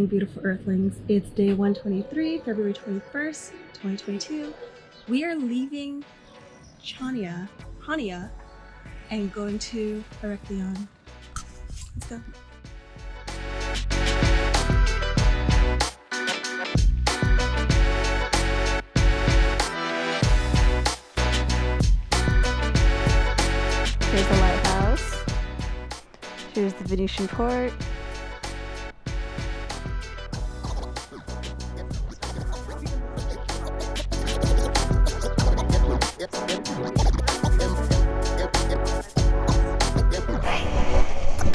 beautiful Earthlings. It's day 123, February 21st, 2022. We are leaving Chania and going to Heraklion. Let's go. Here's the lighthouse. Here's the Venetian port.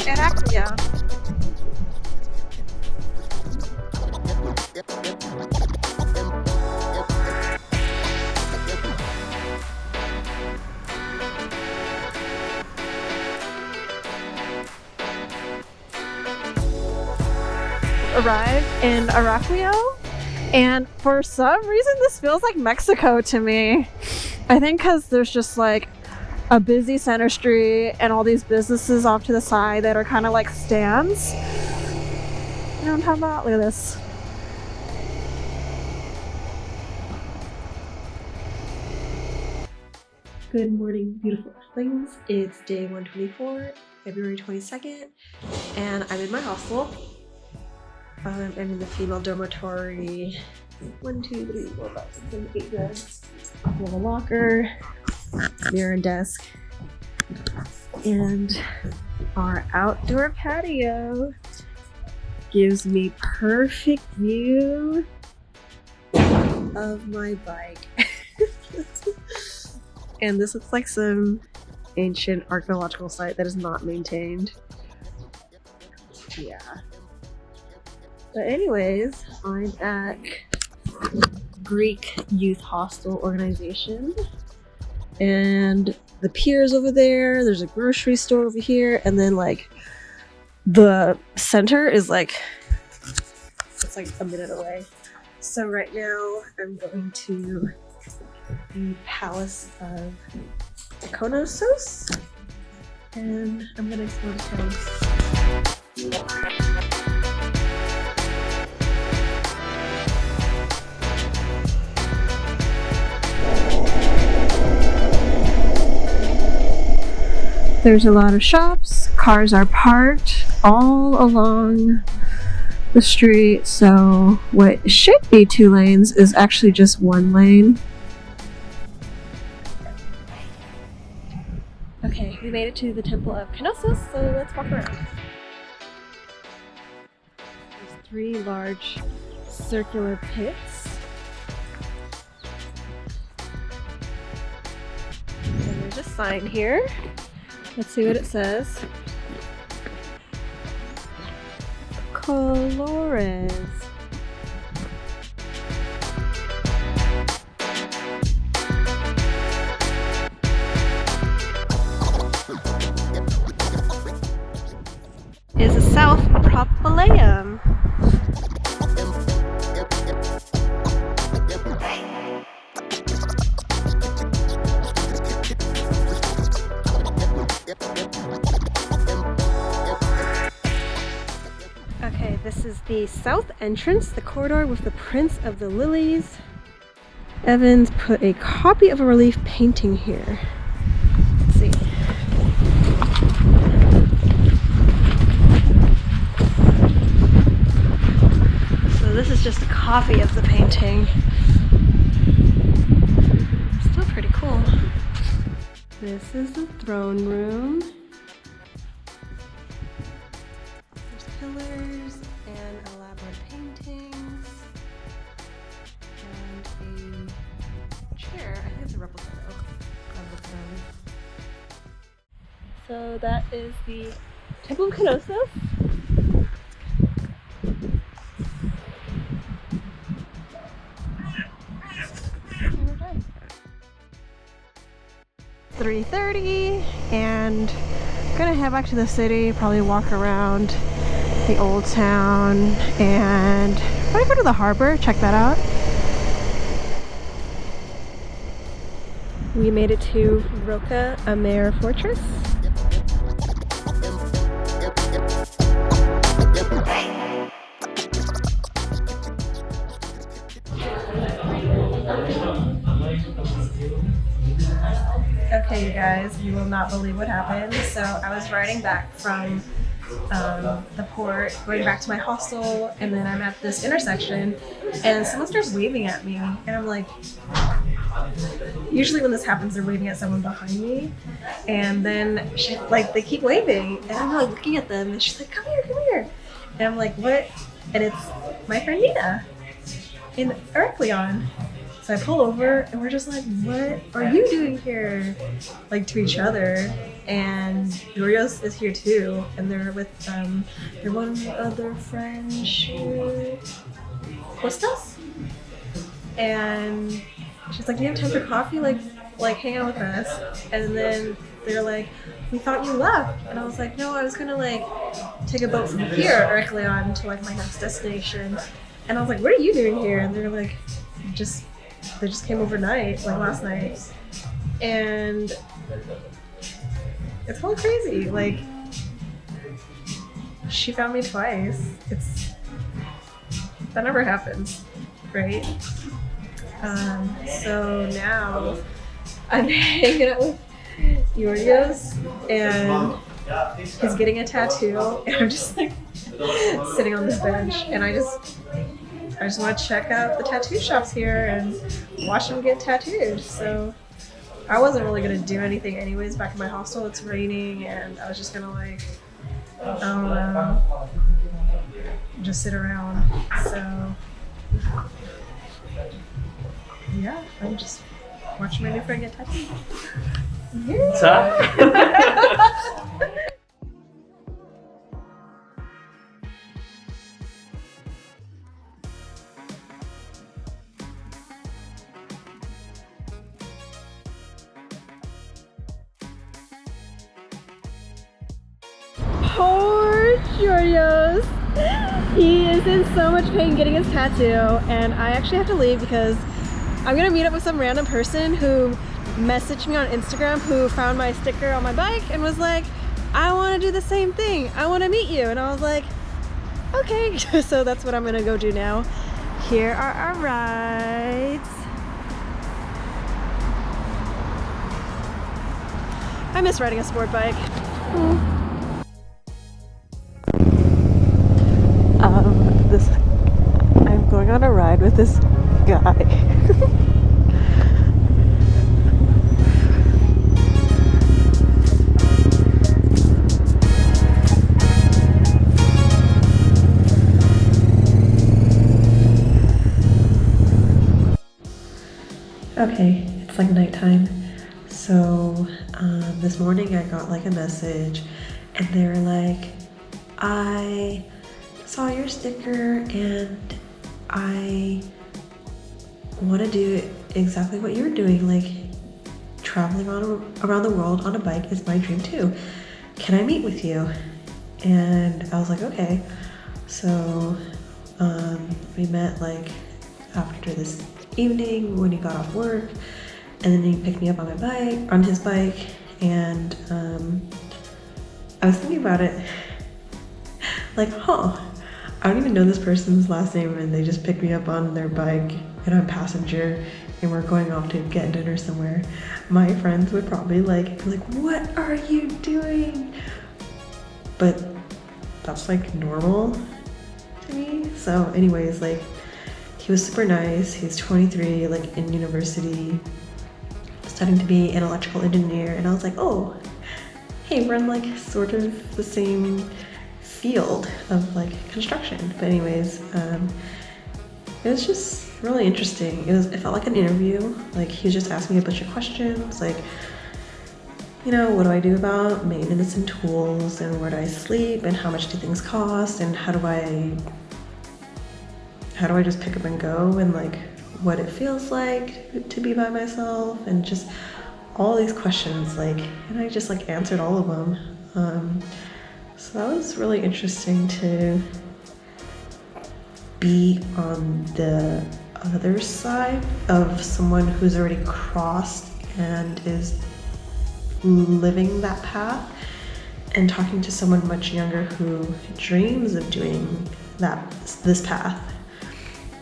Heraklion. Arrived in Heraklion, and for some reason this feels like Mexico to me. I think because there's just like a busy center street and all these businesses off to the side that are kind of like stands. You know what I'm talking about? Look at this. Good morning, beautiful Earthlings. It's day 124, February 22nd, and I'm in my hostel. I'm in the female dormitory. 1, 2, 3, 4, 5, 6, 7, 8 beds. We have a locker, mirror and desk, and our outdoor patio gives me perfect view of my bike. And this looks like some ancient archaeological site that is not maintained. Yeah. But anyways, I'm at Greek Youth Hostel Organization, and the pier's over there. There's a grocery store over here, and then like the center is like, it's like a minute away. So right now I'm going to the Palace of Knossos, and I'm gonna explore the town. There's a lot of shops, cars are parked all along the street, so what should be 2 lanes is actually just 1 lane. Okay, we made it to the Temple of Knossos, so let's walk around. There's 3 large circular pits. And there's a sign here. Let's see what it says. Colores. Is a South Propylaeum. Okay, this is the south entrance, the corridor with the Prince of the Lilies. Evans put a copy of a relief painting here. Let's see. So this is just a copy of the painting. Still pretty cool. This is the throne room. Pillars and elaborate paintings and a chair. I think it's a replica though of the throne. So that is the Temple of Knossos. 3:30, and I'm gonna head back to the city, probably walk around the old town, and probably go to the harbor, check that out. We made it to Roca Amer Fortress. you guys. You will not believe what happened. So I was riding back from the port, going back to my hostel, and then I'm at this intersection, and someone starts waving at me, and I'm like, usually when this happens, they're waving at someone behind me, and then they keep waving, and I'm like looking at them, and she's like, come here, and I'm like, what? And it's my friend Nina in Heraklion. So I pull over, and we're just like, what are you doing here? Like, to each other. And Yorios is here too, and they're with their one other friend, Kostas. And she's like, do you have time for coffee? Like hang out with us. And then they're like, we thought you left. And I was like, no, I was gonna take a boat from here, Heraklion, to my next destination. And I was like, what are you doing here? And they're like, they just came overnight, last night. And it's all crazy. She found me twice. That never happens, right? So now I'm hanging out with Yorios, and he's getting a tattoo, and I'm just sitting on this bench, and I just want to check out the tattoo shops here and watch him get tattooed. So I wasn't really gonna do anything anyways back in my hostel. It's raining, and I was just gonna I don't know, just sit around. So yeah, I'm just watching my new friend get tattooed. Yeah. Poor Chorios. He is in so much pain getting his tattoo, and I actually have to leave because I'm gonna meet up with some random person who messaged me on Instagram who found my sticker on my bike and was like, I want to do the same thing. I want to meet you. And I was like, okay. So that's what I'm gonna go do now. Here are our rides. I miss riding a sport bike. I'm going on a ride with this guy. Okay, it's nighttime. So this morning I got a message, and they were like, I saw your sticker and I want to do exactly what you're doing. Traveling around the world on a bike is my dream too. Can I meet with you? And I was like, okay. So we met after this evening when he got off work, and then he picked me up on his bike, and I was thinking about it, I don't even know this person's last name, and they just picked me up on their bike, and I'm a passenger, and we're going off to get dinner somewhere. My friends would probably be like, what are you doing? But that's normal to me. So anyways, he was super nice. He's 23, in university, studying to be an electrical engineer, and I was like, oh, hey, we're in sort of the same field of construction. But anyways, it was just really interesting. It felt like an interview. He was just asking me a bunch of questions, what do I do about maintenance and tools, and where do I sleep, and how much do things cost, and how do I just pick up and go, and what it feels like to be by myself, and just all these questions, and I just answered all of them. So that was really interesting to be on the other side of someone who's already crossed and is living that path, and talking to someone much younger who dreams of doing this path.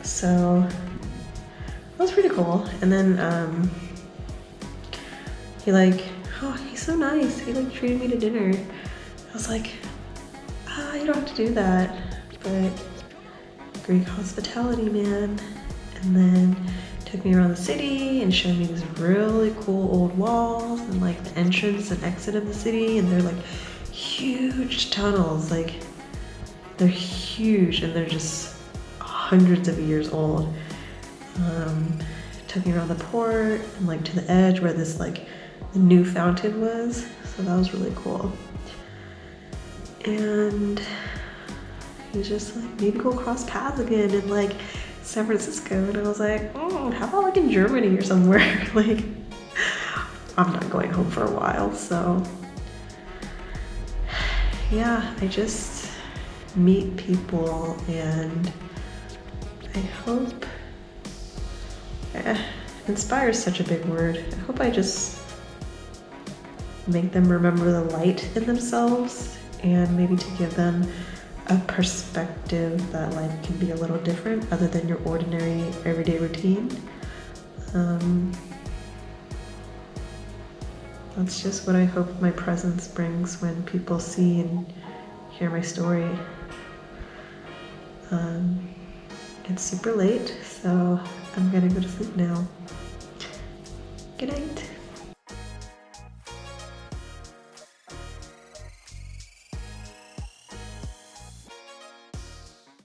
So that was pretty cool. And then he oh, he's so nice. He like treated me to dinner. I was like, you don't have to do that. But Greek hospitality, man. And then took me around the city and showed me these really cool old walls and like the entrance and exit of the city. And they're like huge tunnels. Like they're huge and they're just hundreds of years old. Took me around the port and like to the edge where this like the new fountain was. So that was really cool. And he was just like, maybe go cross paths again in like San Francisco. And I was like, how about like in Germany or somewhere? Like, I'm not going home for a while. So yeah, I just meet people and I hope, inspire is such a big word. I hope I just make them remember the light in themselves and maybe to give them a perspective that life can be a little different other than your ordinary everyday routine. That's just what I hope my presence brings when people see and hear my story. It's super late, so I'm gonna go to sleep now. Good night.